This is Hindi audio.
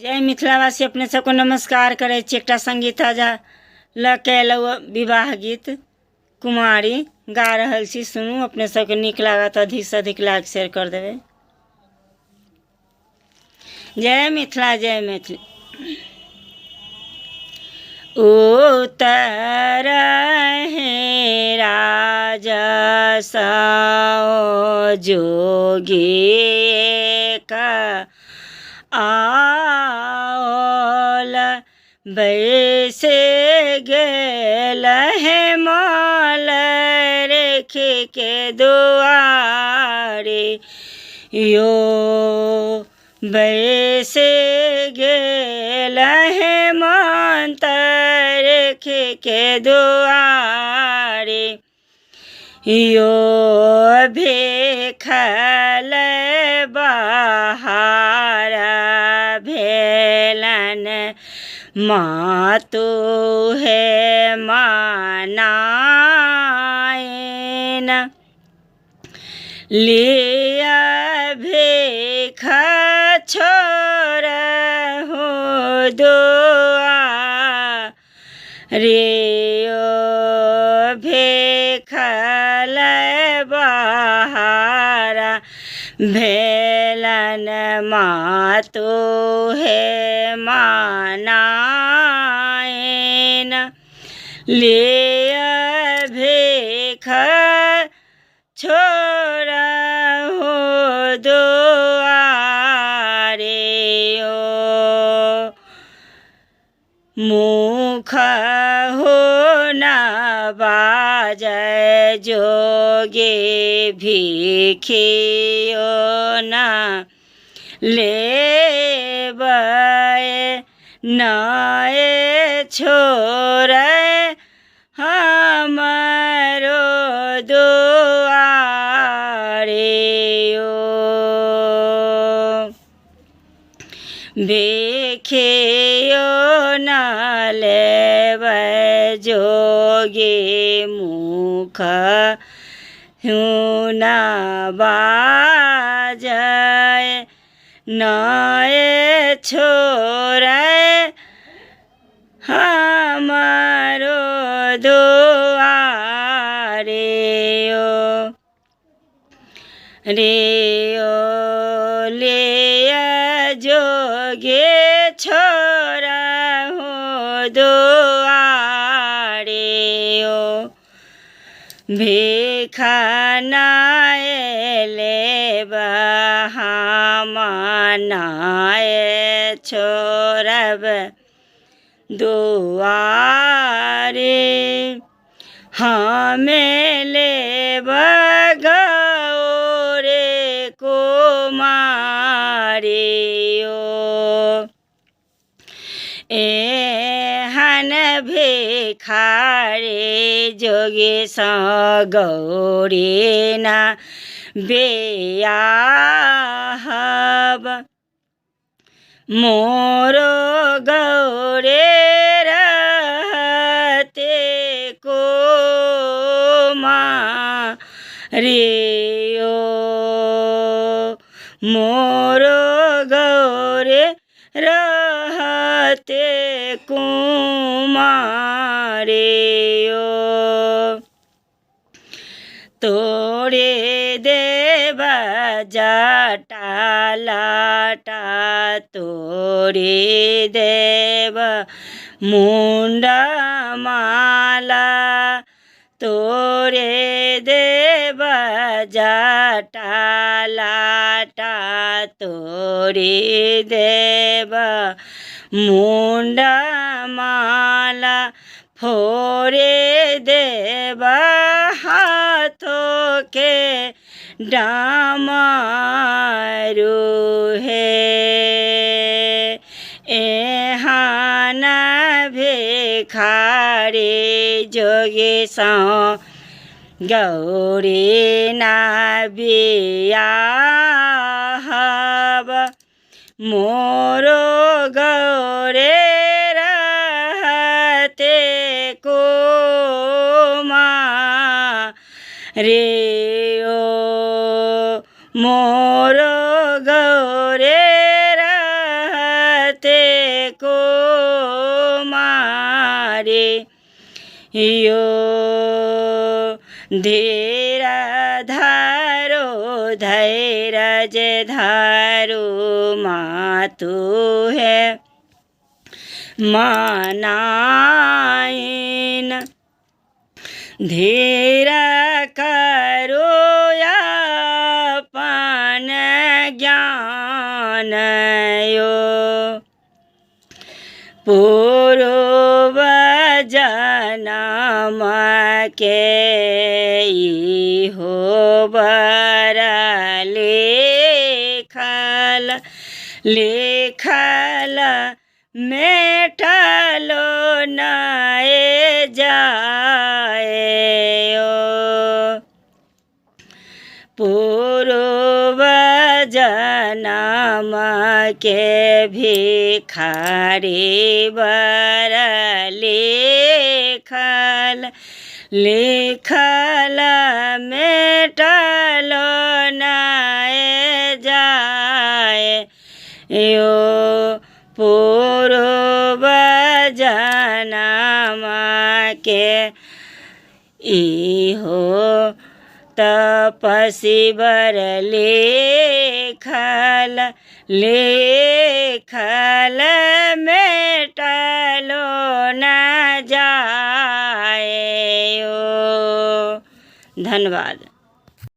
जय मिथिलावासी अपने सबको नमस्कार करे छी। एकटा संगीत जा लकेलहुँ विवाह गीत कुमारी गा रहल छी, सुनू। अपने सबके नीक लागत, अधिक से अधिक लाइक शेयर कर देबै। जय मिथिला जय मिथिला। उतर हे राजा साओ जोगी का आओल बैसे गेल है माल रेखे के दुआरे यो बैसे गेल है मंत रेखे के दुआरे यो भेखल बहार भेलन मातु है मानायन लिया भेख छोर हो दुआ रे ओ भेखल बहारा भेलन मातु है मानायन लिया भेख छोरा हो दुआरे ओ मुख हो न बाजय जोगे भिखियो न लेबै नए छोर हमरो दुआरे ओ भेखियो न लेबै जोगे मुख न बाजय नए छोर हमारो दुआरे ओ रे ओ ले जोगे छोरा हो दुआरे ओ भिखनाए लेब हमनाए छोड़ब दुआरे हमें लेब गौरे कुमारी ओ एहन भिखारी जोगी सँ गौरी न बियाहब मोरो गौरे रहते कुमारी ओ मोरो गौरे रहते कुमारी ओ तोरे देव जटा लाटा तोरे देव मुंड माला तोरे देव जटा लाटा तोरे देव मुंड माला फोरे देव हाथों के डामरू है एहन भिखारी जोगी सँ गौरी न बियाहब मोरो गौरे रहते कुमारी ओ मोरो गौरे रहते को मारे यो धीरा धारो धैर्य धारो मातु है मानाइन धीरा करो अपन ज्ञान यो पूर्व जनम के हो बर लेखल मेटलो नए जाए पूर्व जनम के भिखारी बर लेखल मेटलो नए जाए यो पूर्व जनम के इहो तपसी बर लेखल मेटलो न जाए। धन्यवाद।